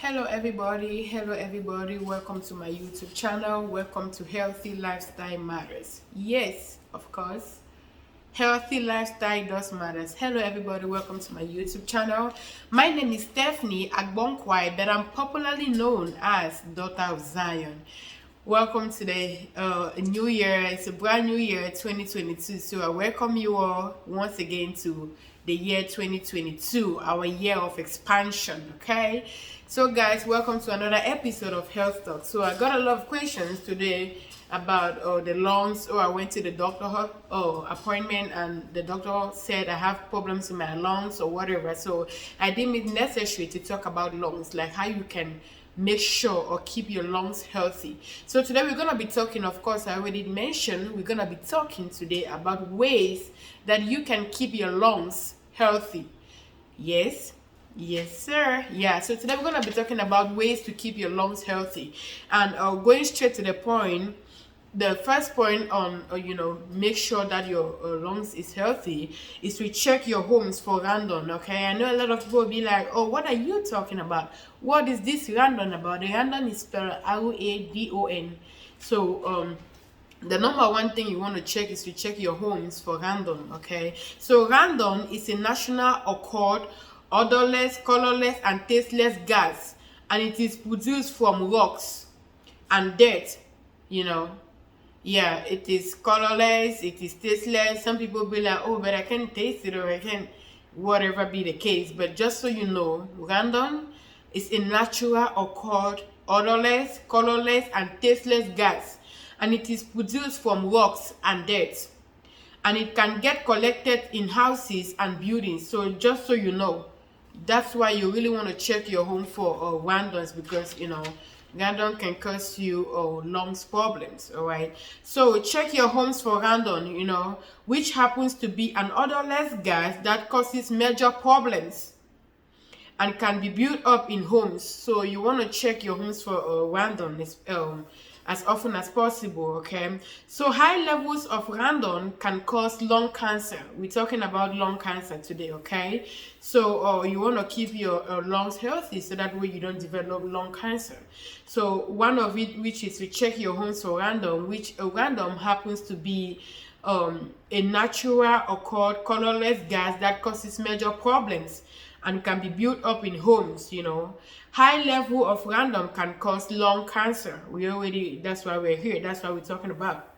Hello everybody, welcome to my YouTube channel. Welcome to Healthy Lifestyle Matters. Yes, of course, healthy lifestyle does matters. Hello everybody, welcome to my YouTube channel. My name is Stephanie Agbonkwa, but I'm popularly known as Daughter of Zion. Welcome to the new year. It's a brand new year, 2022. So I welcome you all once again to the year 2022, our year of expansion. Okay, so guys, welcome to another episode of Health Talk. So I got a lot of questions today about the lungs. I went to the doctor appointment, and the doctor said I have problems with my lungs or whatever. So I deemed it necessary to talk about lungs, like how you can make sure or keep your lungs healthy. So today we're going to be talking, of course I already mentioned, we're going to be talking today about ways that you can keep your lungs healthy. Yes sir. Yeah, so today we're going to be talking about ways to keep your lungs healthy, and going straight to the point. The first point on make sure that your lungs is healthy is to check your homes for radon. Okay, I know a lot of people will be like, oh, what are you talking about? What is this radon about? The radon is spelled R-A-D-O-N. So the number one thing you want to check is to check your homes for radon. Okay, so radon is a national occurred, odorless, colorless and tasteless gas, and it is produced from rocks and dirt. Yeah, it is colorless, it is tasteless. Some people be like, oh, but I can't taste it, or I can't, whatever be the case. But just so you know, radon is a natural occurred, odorless, colorless and tasteless gas, and it is produced from rocks and dirt, and it can get collected in houses and buildings. So just so you know, that's why you really want to check your home for radons, because radon can cause you lungs problems. All right, so check your homes for radon, which happens to be an odorless gas that causes major problems and can be built up in homes. So you want to check your homes for radon as often as possible. Okay, so high levels of radon can cause lung cancer. We're talking about lung cancer today. Okay, so you want to keep your lungs healthy, so that way you don't develop lung cancer. So one of it, which is to check your homes for radon, which radon happens to be a natural occurred colorless gas that causes major problems and can be built up in homes. High level of radon can cause lung cancer. That's why we're here, that's what we're talking about.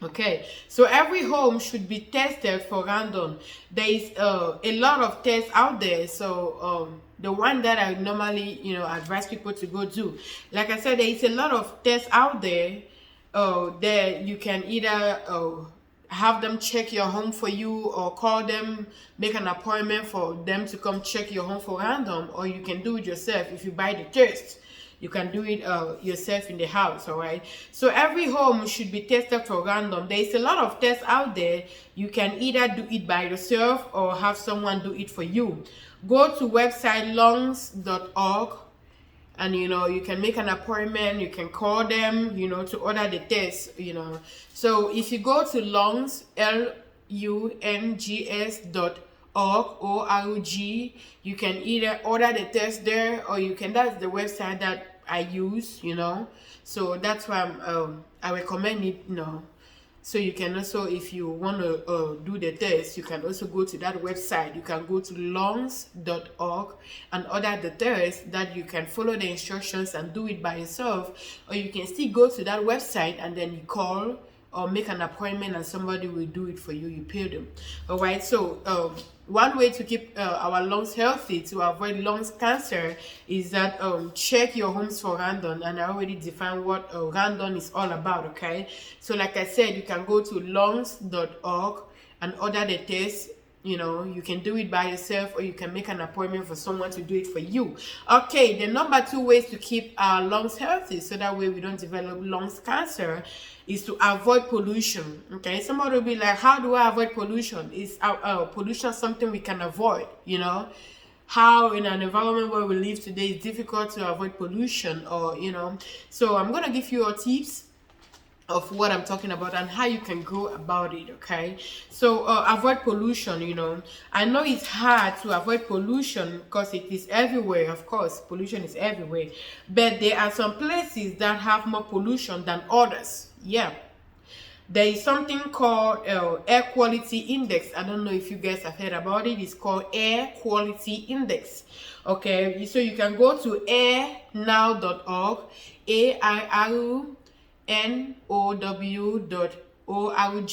Okay, so every home should be tested for radon. There is a lot of tests out there. So the one that I normally advise people to go do, like I said, there is a lot of tests out there that you can either have them check your home for you, or call them, make an appointment for them to come check your home for radon, or you can do it yourself. If you buy the test, you can do it yourself in the house. All right, so every home should be tested for radon. There is a lot of tests out there. You can either do it by yourself or have someone do it for you. Go to website lungs.org, and you can make an appointment. You can call them to order the test. So if you go to lungs, lungs.org, you can either order the test there, or you can, that's the website that I use. So that's why I recommend it. So you can also, if you want to do the test, you can also go to that website. You can go to lungs.org and order the test, that you can follow the instructions and do it by yourself. Or you can still go to that website and then you call or make an appointment, and somebody will do it for you. You pay them. All right, so one way to keep our lungs healthy, to avoid lungs cancer, is that check your homes for radon. And I already defined what radon is all about. Okay, so like I said, you can go to lungs.org and order the test. You can do it by yourself, or you can make an appointment for someone to do it for you. Okay, the number 2 ways to keep our lungs healthy, so that way we don't develop lungs cancer, is to avoid pollution. Okay, somebody will be like, how do I avoid pollution? Is pollution something we can avoid? How in an environment where we live today, it's difficult to avoid pollution, or so I'm gonna give you tips of what I'm talking about and how you can go about it. Okay, so avoid pollution. I know it's hard to avoid pollution because it is everywhere. Of course, pollution is everywhere, but there are some places that have more pollution than others. Yeah, there is something called air quality index. I don't know if you guys have heard about it. It's called air quality index. Okay, so you can go to airnow.org, airnow.org.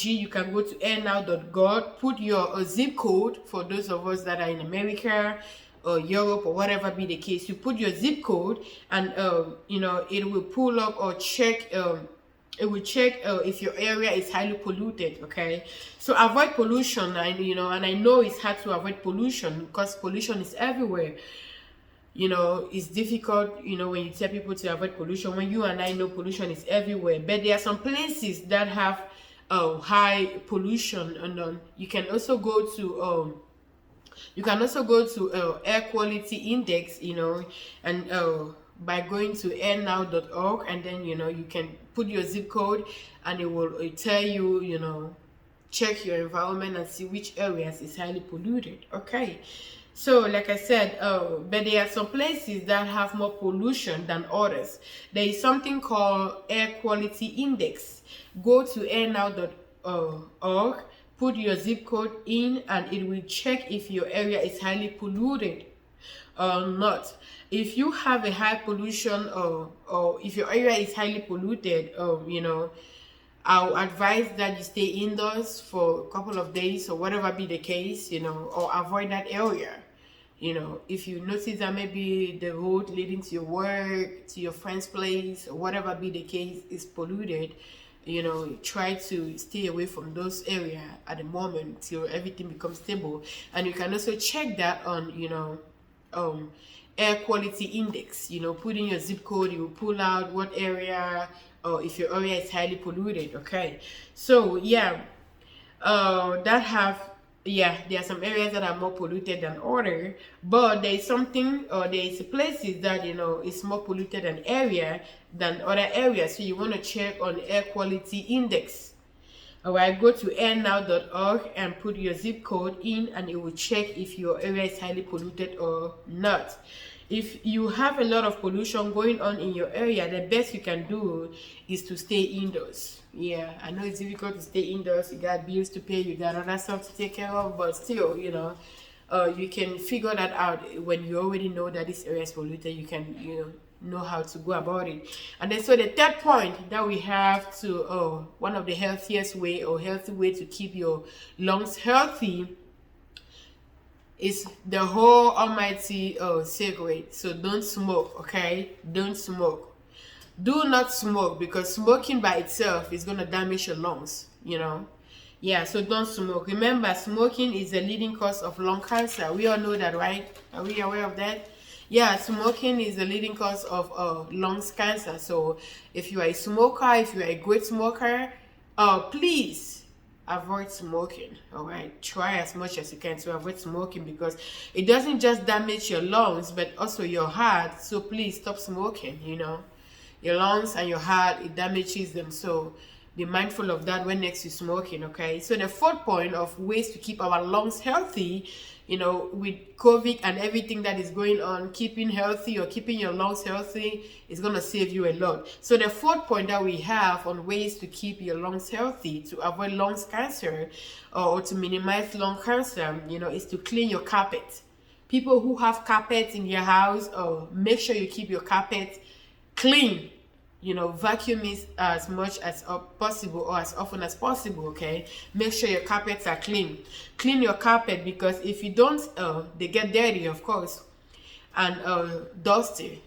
You can go to airnow.gov, put your zip code. For those of us that are in America or Europe or whatever be the case, you put your zip code, and it will pull up or check. It will check if your area is highly polluted. Okay, so avoid pollution. And I know it's hard to avoid pollution because pollution is everywhere. It's difficult, when you tell people to avoid pollution, when you and I know pollution is everywhere. But there are some places that have high pollution, and you can also go to air quality index, and by going to airnow.org, and then you can put your zip code, and it will tell you, check your environment and see which areas is highly polluted. Okay, so like I said, but there are some places that have more pollution than others. There is something called air quality index. Go to airnow.org, put your zip code in, and it will check if your area is highly polluted or not. If you have a high pollution, or if your area is highly polluted, I'll advise that you stay indoors for a couple of days or whatever be the case, or avoid that area. If you notice that maybe the road leading to your work, to your friend's place, or whatever be the case is polluted, try to stay away from those areas at the moment till everything becomes stable. And you can also check that on, air quality index. Put in your zip code, you will pull out what area, or if your area is highly polluted. Okay, so there are some areas that are more polluted than other, but there is something, or there is places that is more polluted than other areas. So you want to check on air quality index. Alright, go to airnow.org and put your zip code in, and it will check if your area is highly polluted or not. If you have a lot of pollution going on in your area, the best you can do is to stay indoors. Yeah, I know it's difficult to stay indoors. You got bills to pay, you got other stuff to take care of, but still, you can figure that out. When you already know that this area is polluted, you can, know how to go about it. And then, so the third point that we have to, one of the healthy way to keep your lungs healthy is the whole almighty cigarette. So don't smoke. Okay, don't smoke. Do not smoke, because smoking by itself is going to damage your lungs. Yeah, so don't smoke. Remember, smoking is the leading cause of lung cancer. We all know that, right? Are we aware of that? Yeah, smoking is the leading cause of lungs cancer. So if you are a smoker, if you are a great smoker, please avoid smoking. All right, try as much as you can to avoid smoking, because it doesn't just damage your lungs but also your heart. So please stop smoking. Your lungs and your heart, it damages them. So be mindful of that when next you're smoking. Okay, so the fourth point of ways to keep our lungs healthy, with COVID and everything that is going on, keeping healthy or keeping your lungs healthy is going to save you a lot. So the fourth point that we have on ways to keep your lungs healthy, to avoid lungs cancer, or to minimize lung cancer, is to clean your carpet. People who have carpets in their house, make sure you keep your carpet clean. Vacuum it as much as possible, or as often as possible. Okay, make sure your carpets are clean. Clean your carpet, because if you don't, they get dirty, of course, and dusty.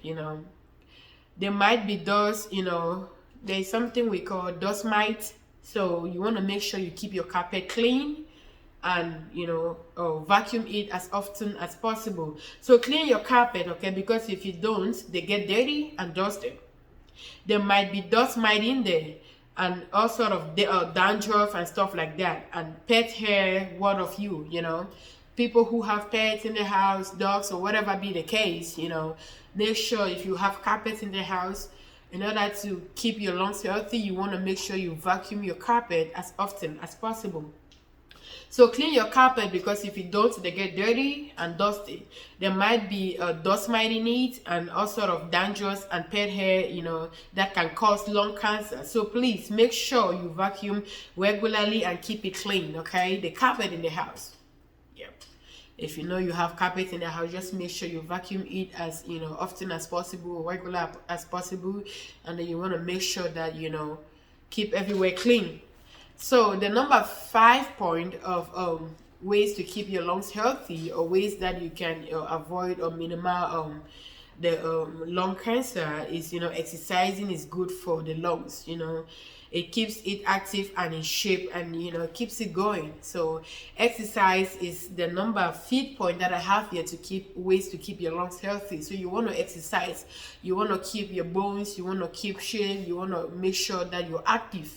There might be dust. There's something we call dust mite. So you want to make sure you keep your carpet clean, and vacuum it as often as possible. So clean your carpet, okay, because if you don't, they get dirty and dusty. There might be dust mite in there, and all sort of dandruff and stuff like that, and pet hair. What of you? People who have pets in the house, dogs or whatever be the case. Make sure if you have carpets in the house, In order to keep your lungs healthy, you want to make sure you vacuum your carpet as often as possible. So clean your carpet, because if you don't, they get dirty and dusty. There might be dust mite in it and all sort of dandruff and pet hair, that can cause lung cancer. So please make sure you vacuum regularly and keep it clean, okay? The carpet in the house. Yeah. If you know you have carpet in the house, just make sure you vacuum it as often as possible, regular as possible, and then you want to make sure that keep everywhere clean. So the number 5 point of ways to keep your lungs healthy, or ways that you can avoid or minimize the lung cancer, is exercising is good for the lungs. It keeps it active and in shape, and keeps it going. So exercise is the number 5th point that I have here to keep ways to keep your lungs healthy. So you want to exercise, you want to keep your bones, you want to keep shape, you want to make sure that you're active.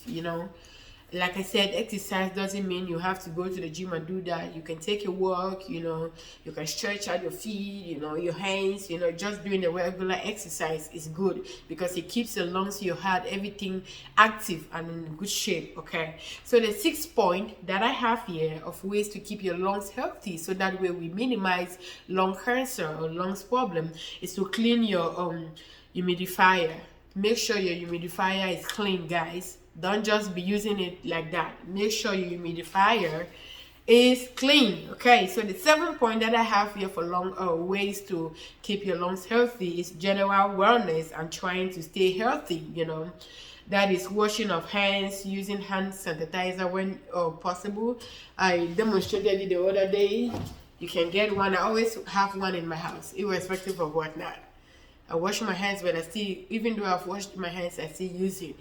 Like I said, exercise doesn't mean you have to go to the gym and do that. You can take a walk, you can stretch out your feet, your hands, just doing the regular exercise is good, because it keeps your lungs, your heart, everything active and in good shape, okay? So the 6th point that I have here of ways to keep your lungs healthy, so that way we minimize lung cancer or lungs problem, is to clean your humidifier. Make sure your humidifier is clean, guys. Don't just be using it like that. Make sure your humidifier is clean. Okay, so the 7th point that I have here for ways to keep your lungs healthy is general wellness and trying to stay healthy. That is washing of hands, using hand sanitizer when possible. I demonstrated it the other day. You can get one. I always have one in my house, irrespective of whatnot. I wash my hands, but I still, even though I've washed my hands, I still use it.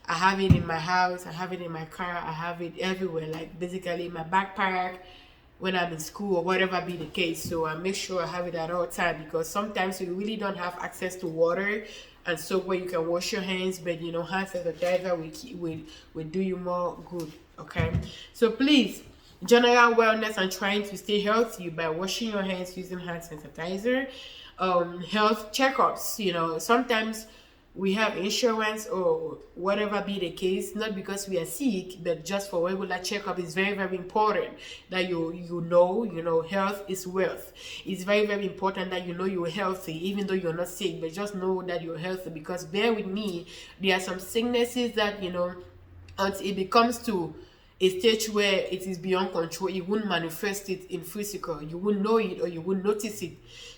I have it in my house, I have it in my car, I have it everywhere, like basically in my backpack, when I'm in school or whatever be the case. So I make sure I have it at all times, because sometimes you really don't have access to water and soap where you can wash your hands, but hand sanitizer will do you more good, okay? So please, general wellness and trying to stay healthy by washing your hands, using hand sanitizer. Health checkups, sometimes we have insurance or whatever be the case, not because we are sick, but just for regular checkup. Is very, very important that you know health is wealth. It's very, very important that you're healthy, even though you're not sick, but just know that you're healthy, because bear with me, there are some sicknesses that until it becomes to a stage where it is beyond control, you wouldn't manifest it in physical, you wouldn't know it or you wouldn't notice it.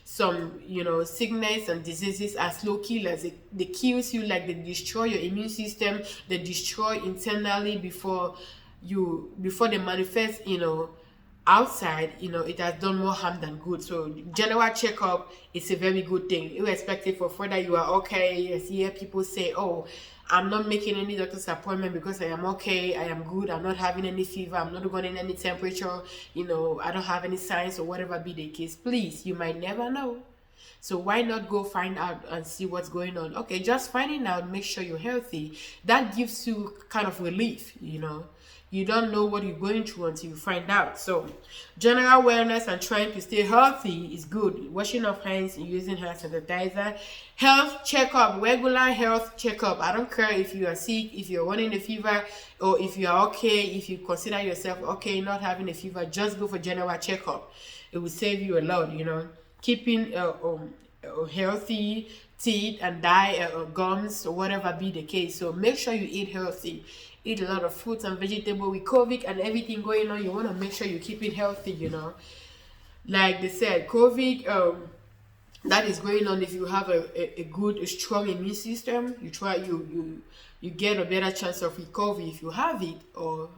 Some sickness and diseases are slow killers. They kills you, like they destroy your immune system, they destroy internally before they manifest outside. It has done more harm than good. So general checkup is a very good thing, irrespective of whether you are okay. I hear people say, oh, I'm not making any doctor's appointment because I am okay, I am good, I'm not having any fever, I'm not going in any temperature, I don't have any signs or whatever be the case. Please, you might never know. So why not go find out and see what's going on? Okay, just finding out, make sure you're healthy. That gives you kind of relief, You don't know what you're going through until you find out. So general wellness and trying to stay healthy is good. Washing of hands and using hand sanitizer. Health checkup, regular health checkup. I don't care if you are sick, if you're running a fever, or if you are okay, if you consider yourself okay, not having a fever, just go for general checkup. It will save you a lot, Keeping healthy teeth and gums or whatever be the case. So make sure you eat healthy. Eat a lot of fruits and vegetables. With COVID and everything going on, you want to make sure you keep it healthy, Like they said, COVID, that is going on. If you have a good, strong immune system, you get a better chance of recovery if you have it, or,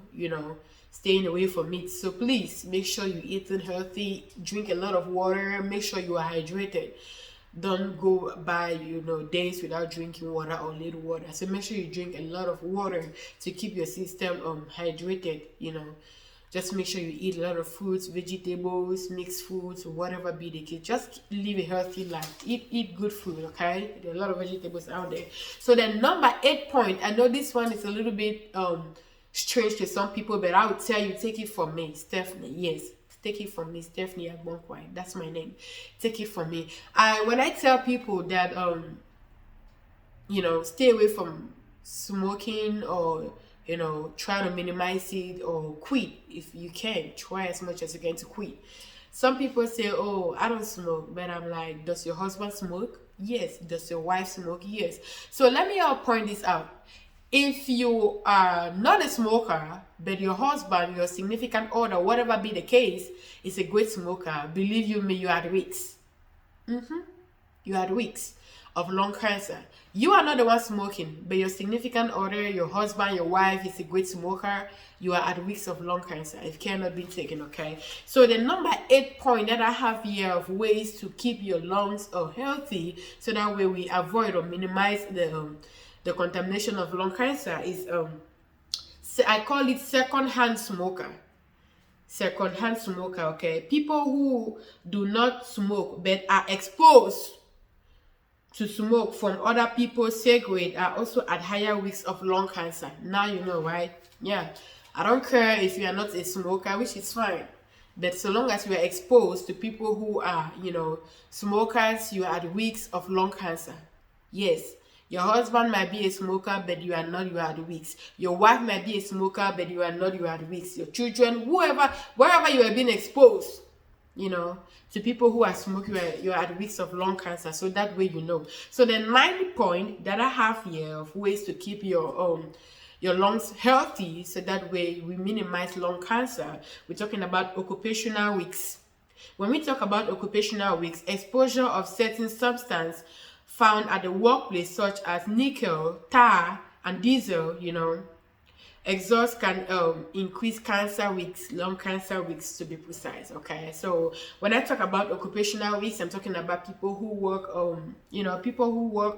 staying away from it. So please, make sure you eat healthy, drink a lot of water, make sure you are hydrated. Don't go by days without drinking water or little water. So make sure you drink a lot of water to keep your system hydrated. Just make sure you eat a lot of fruits, vegetables, mixed foods, whatever be the case. Just live a healthy life. Eat good food, okay? There are a lot of vegetables out there. So then number 8 point, I know this one is a little bit strange to some people, but I would tell you, take it from me, Stephanie. Yes, take it from me, Stephanie Agbonkwa. That's my name. Take it from me. When I tell people that stay away from smoking, or try to minimize it or quit if you can. Try as much as you can to quit. Some people say, oh, I don't smoke, but I'm like, does your husband smoke? Yes. Does your wife smoke? Yes. So let me point this out. If you are not a smoker, but your husband, your significant other, whatever be the case, is a great smoker, believe you me, you are at risk. You are at risk of lung cancer. You are not the one smoking, but your significant other, your husband, your wife is a great smoker. You are at risk of lung cancer if care not be taken. Okay. So the number 8 point that I have here of ways to keep your lungs healthy, so that way we avoid or minimize the contamination of lung cancer, is I call it second-hand smoker. Second-hand smoker. Okay. People who do not smoke but are exposed to smoke from other people's cigarette are also at higher risks of lung cancer. Now you know, right? Yeah. I don't care if you are not a smoker, which is fine. But so long as you are exposed to people who are, smokers, you are at risks of lung cancer. Yes. Your husband might be a smoker, but you are not, you are at risk. Your wife might be a smoker, but you are not, you are at risk. Your children, whoever, wherever you are being exposed, to people who are smoking, you're at risk of lung cancer. So that way you know. So the 9th point that I have here of ways to keep your lungs healthy, so that way we minimize lung cancer, we're talking about occupational risks. When we talk about occupational risks, exposure of certain substance found at the workplace, such as nickel, tar, and diesel, exhaust can increase cancer risks, lung cancer risks to be precise. Okay, so when I talk about occupational risks, I'm talking about people who work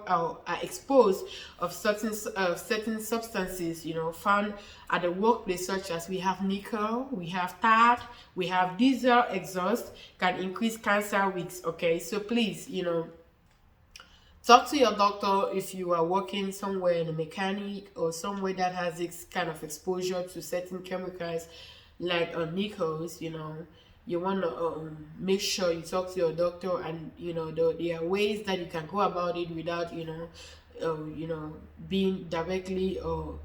are exposed of certain substances found at the workplace, such as we have nickel, we have tar, we have diesel exhaust, can increase cancer risks. Okay, so please talk to your doctor if you are working somewhere in a mechanic or somewhere that has this kind of exposure to certain chemicals like nickels. You want to make sure you talk to your doctor, and there are ways that you can go about it without being directly or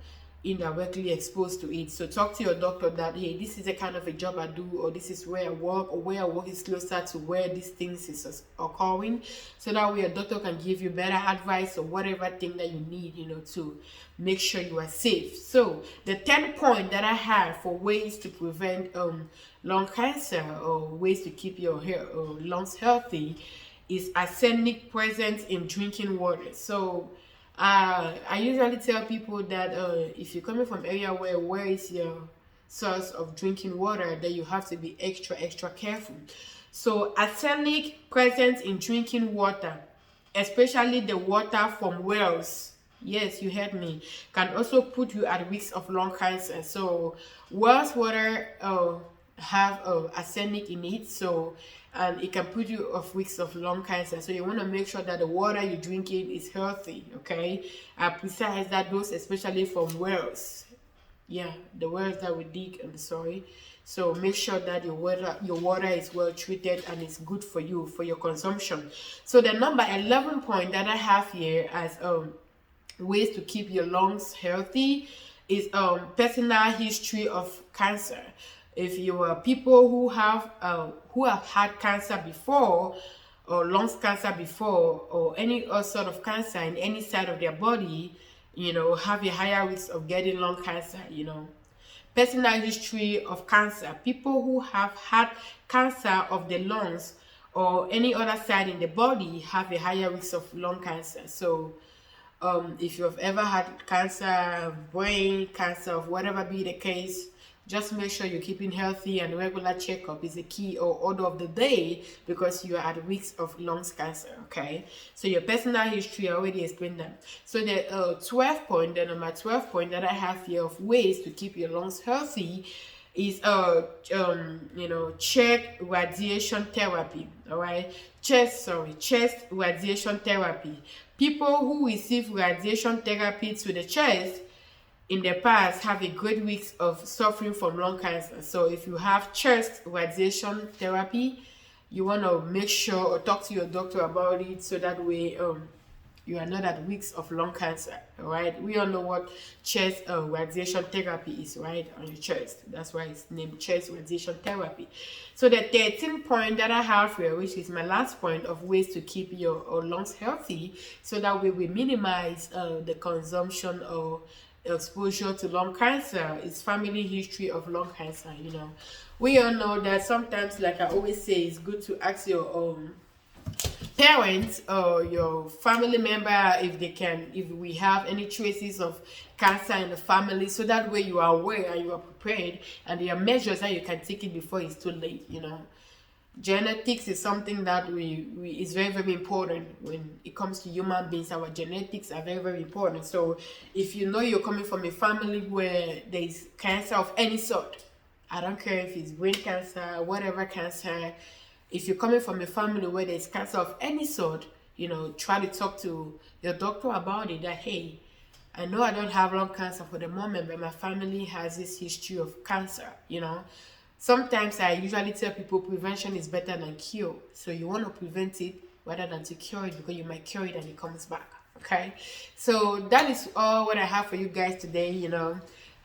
indirectly exposed to it. So talk to your doctor that, hey, this is the kind of a job I do, or this is where I work, or where I work is closer to where these things is occurring, so that way a doctor can give you better advice or whatever thing that you need to make sure you are safe. So the 10th point that I have for ways to prevent lung cancer, or ways to keep your lungs healthy, is arsenic present in drinking water. So I usually tell people that if you're coming from area where is your source of drinking water, that you have to be extra careful. So arsenic present in drinking water, especially the water from wells, yes, you heard me, can also put you at risk of lung cancer. So wells water have arsenic in it, and it can put you at risk of lung cancer. So you want to make sure that the water you're drinking is healthy. Okay, precise that those especially from wells, the wells that we dig in the soil. So make sure that your water is well treated and it's good for you, for your consumption. So the number 11 point that I have here as ways to keep your lungs healthy is personal history of cancer. If you are people who have had cancer before, or lungs cancer before, or any sort of cancer in any side of their body, have a higher risk of getting lung cancer. Personal history of cancer. People who have had cancer of the lungs or any other side in the body have a higher risk of lung cancer. So if you have ever had cancer, brain cancer, of whatever be the case, just make sure you're keeping healthy, and regular checkup is the key or order of the day, because you are at risk of lungs cancer. Okay, so your personal history, I already explained that. So the number 12 point that I have here of ways to keep your lungs healthy is check radiation therapy. All right, chest radiation therapy. People who receive radiation therapy to the chest in the past have a great risk of suffering from lung cancer. So if you have chest radiation therapy, you want to make sure or talk to your doctor about it, so that way You are not at weeks of lung cancer, all right? We all know what chest radiation therapy is, right? On your chest. That's why it's named chest radiation therapy. So the 13th point that I have here, which is my last point of ways to keep your lungs healthy, so that way we minimize the consumption or exposure to lung cancer, is family history of lung cancer. We all know that sometimes, like I always say, it's good to ask your parents or your family member if we have any traces of cancer in the family, so that way you are aware and you are prepared, and there are measures that you can take it before it's too late. Genetics is something that we is very, very important when it comes to human beings. Our genetics are very, very important. So if you know you're coming from a family where there is cancer of any sort, I don't care if it's brain cancer, whatever cancer, if you're coming from a family where there's cancer of any sort, try to talk to your doctor about it, that hey, I know I don't have lung cancer for the moment, but my family has this history of cancer. Sometimes I usually tell people prevention is better than cure. So you want to prevent it rather than to cure it, because you might cure it and it comes back. Okay, so that is all what I have for you guys today.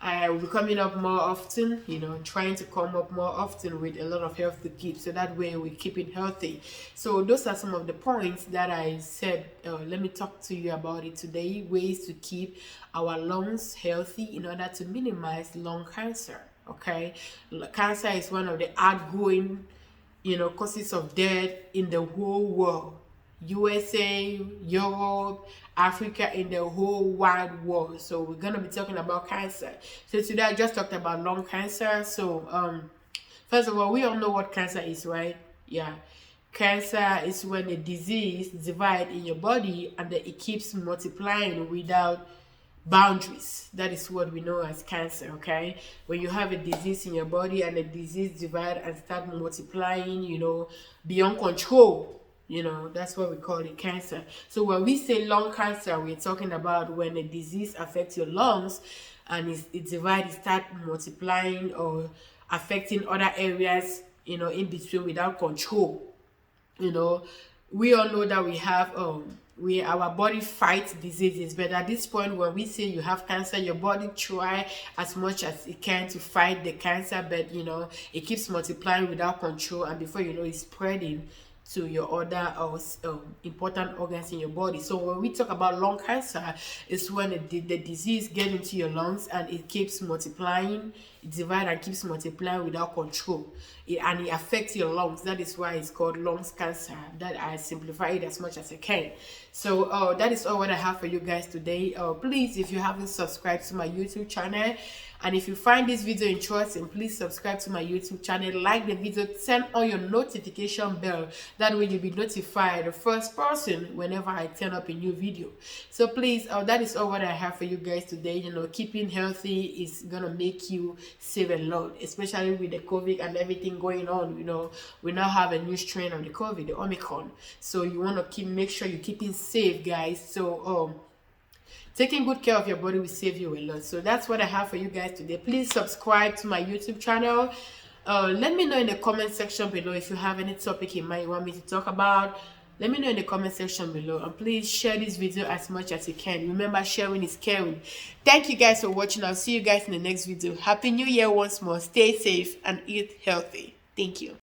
I will be coming up more often, trying to come up more often with a lot of health to keep, so that way we keep it healthy. So those are some of the points that I said. Let me talk to you about it today. Ways to keep our lungs healthy in order to minimize lung cancer. Okay, cancer is one of the outgoing, causes of death in the whole world. USA, Europe, Africa, in the whole wide world. So we're gonna be talking about cancer. So today I just talked about lung cancer. So first of all, we all know what cancer is, right? Yeah. Cancer is when a disease divides in your body and then it keeps multiplying without boundaries. That is what we know as cancer. Okay, when you have a disease in your body and the disease divide and start multiplying, beyond control, that's what we call it cancer. So when we say lung cancer, we're talking about when a disease affects your lungs and it divide, it start multiplying or affecting other areas, in between without control. We all know that we have our body fights diseases, but at this point when we say you have cancer, your body try as much as it can to fight the cancer, but it keeps multiplying without control, and before you know, it's spreading to your other important organs in your body. So when we talk about lung cancer, it's when the disease gets into your lungs and it keeps multiplying, it divides and keeps multiplying without control, and it affects your lungs. That is why it's called lungs cancer. That I simplify it as much as I can. So that is all what I have for you guys today. Please, if you haven't subscribed to my YouTube channel, and if you find this video interesting, please subscribe to my YouTube channel, like the video, turn on your notification bell. That way you'll be notified the first person whenever I turn up a new video. So please, that is all what I have for you guys today. Keeping healthy is gonna make you save a lot, especially with the COVID and everything going on. We now have a new strain of the COVID, the Omicron. So you want to make sure you're keeping safe, guys. So taking good care of your body will save you a lot. So that's what I have for you guys today. Please subscribe to my YouTube channel. Let me know in the comment section below if you have any topic in mind you want me to talk about. Let me know in the comment section below, and please share this video as much as you can. Remember, sharing is caring. Thank you guys for watching. I'll see you guys in the next video. Happy New Year once more. Stay safe and eat healthy. Thank you.